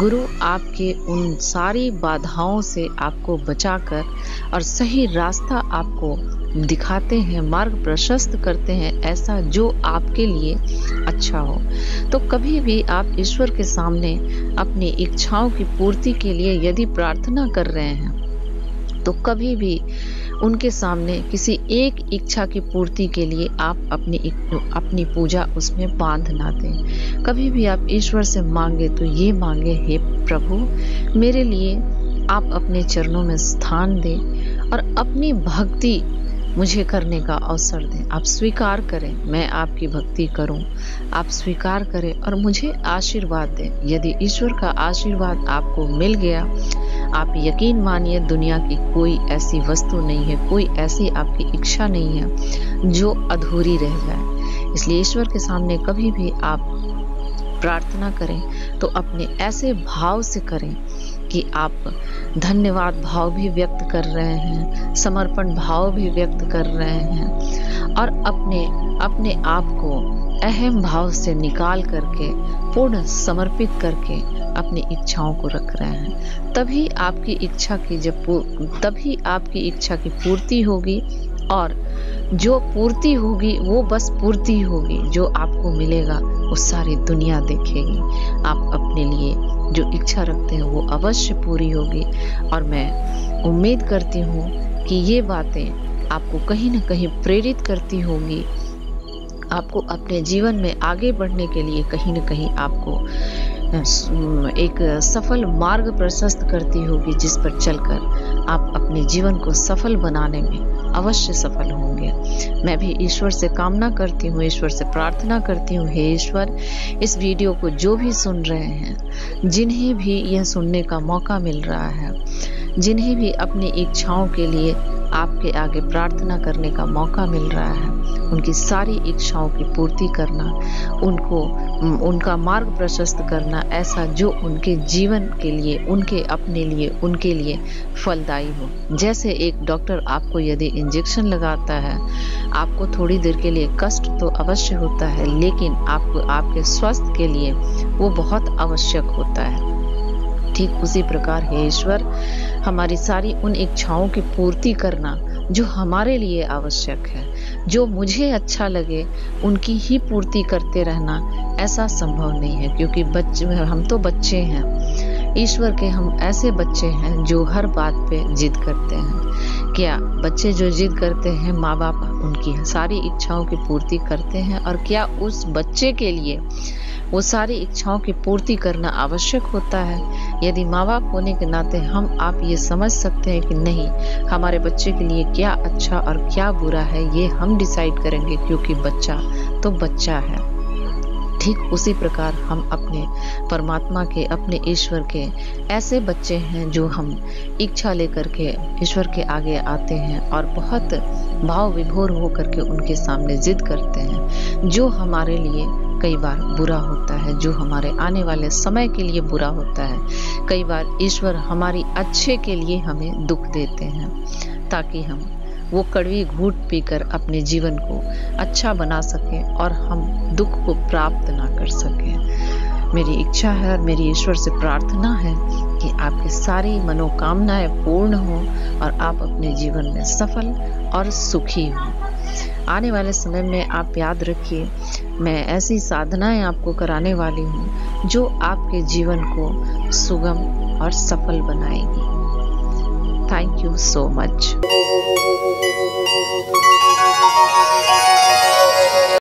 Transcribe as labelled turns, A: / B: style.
A: गुरु आपके उन सारी बाधाओं से आपको बचाकर और सही रास्ता आपको दिखाते हैं, मार्ग प्रशस्त करते हैं, ऐसा जो आपके लिए अच्छा हो। तो कभी भी आप ईश्वर के सामने अपनी इच्छाओं की पूर्ति के लिए यदि प्रार्थना कर रहे हैं, तो कभी भी उनके सामने किसी एक इच्छा की पूर्ति के लिए आप अपनी पूजा उसमें बांध ना दें। कभी भी आप ईश्वर से मांगे तो ये मांगे, हे प्रभु, मेरे लिए आप अपने चरणों में स्थान दें और अपनी भक्ति मुझे करने का अवसर दें। आप स्वीकार करें, मैं आपकी भक्ति करूं, आप स्वीकार करें और मुझे आशीर्वाद दें। यदि ईश्वर का आशीर्वाद आपको मिल गया, आप यकीन मानिए दुनिया की कोई ऐसी वस्तु नहीं है, कोई ऐसी आपकी इच्छा नहीं है जो अधूरी रह जाए। इसलिए ईश्वर के सामने कभी भी आप प्रार्थना करें तो अपने ऐसे भाव से करें कि आप धन्यवाद भाव भी व्यक्त कर रहे हैं, समर्पण भाव भी व्यक्त कर रहे हैं और अपने आप को अहम भाव से निकाल करके पूर्ण समर्पित करके अपनी इच्छाओं को रख रहे हैं। तभी आपकी इच्छा की पूर्ति होगी और जो पूर्ति होगी वो बस पूर्ति होगी। जो आपको मिलेगा वो सारी दुनिया देखेगी। आप अपने लिए जो इच्छा रखते हैं वो अवश्य पूरी होगी और मैं उम्मीद करती हूँ कि ये बातें आपको कहीं ना कहीं प्रेरित करती होंगी, आपको अपने जीवन में आगे बढ़ने के लिए कहीं ना कहीं आपको एक सफल मार्ग प्रशस्त करती होगी, जिस पर चलकर आप अपने जीवन को सफल बनाने में अवश्य सफल होंगे। मैं भी ईश्वर से कामना करती हूँ, ईश्वर से प्रार्थना करती हूँ, हे ईश्वर, इस वीडियो को जो भी सुन रहे हैं, जिन्हें भी यह सुनने का मौका मिल रहा है, जिन्हें भी अपनी इच्छाओं के लिए आपके आगे प्रार्थना करने का मौका मिल रहा है, उनकी सारी इच्छाओं की पूर्ति करना, उनका मार्ग प्रशस्त करना, ऐसा जो उनके जीवन के लिए, उनके लिए फलदायी हो। जैसे एक डॉक्टर आपको यदि इंजेक्शन लगाता है, आपको थोड़ी देर के लिए कष्ट तो अवश्य होता है, लेकिन आपके स्वास्थ्य के लिए वो बहुत आवश्यक होता है। ठीक उसी प्रकार हे ईश्वर, हमारी सारी उन इच्छाओं की पूर्ति करना जो हमारे लिए आवश्यक है, जो मुझे अच्छा लगे उनकी ही पूर्ति करते रहना ऐसा संभव नहीं है, क्योंकि हम तो बच्चे हैं ईश्वर के। हम ऐसे बच्चे हैं जो हर बात पे जिद करते हैं। क्या बच्चे जो जिद करते हैं, माँ बाप उनकी सारी इच्छाओं की पूर्ति करते हैं? और क्या उस बच्चे के लिए वो सारी इच्छाओं की पूर्ति करना आवश्यक होता है? यदि माँ बाप होने के नाते आप ये समझ सकते हैं कि नहीं, हमारे बच्चे के लिए क्या अच्छा और क्या बुरा है ये हम डिसाइड करेंगे, क्योंकि बच्चा तो बच्चा है। ठीक उसी प्रकार हम अपने परमात्मा के, अपने ईश्वर के ऐसे बच्चे हैं जो हम इच्छा लेकर के ईश्वर के आगे आते हैं और बहुत भाव विभोर होकर के उनके सामने जिद करते हैं, जो हमारे लिए कई बार बुरा होता है, जो हमारे आने वाले समय के लिए बुरा होता है। कई बार ईश्वर हमारी अच्छे के लिए हमें दुख देते हैं, ताकि हम वो कड़वी घूंट पीकर अपने जीवन को अच्छा बना सकें और हम दुख को प्राप्त ना कर सकें। मेरी इच्छा है और मेरी ईश्वर से प्रार्थना है कि आपकी सारी मनोकामनाएं पूर्ण हो और आप अपने जीवन में सफल और सुखी हो। आने वाले समय में आप याद रखिए, मैं ऐसी साधनाएं आपको कराने वाली हूँ जो आपके जीवन को सुगम और सफल बनाएगी। Thank you so much.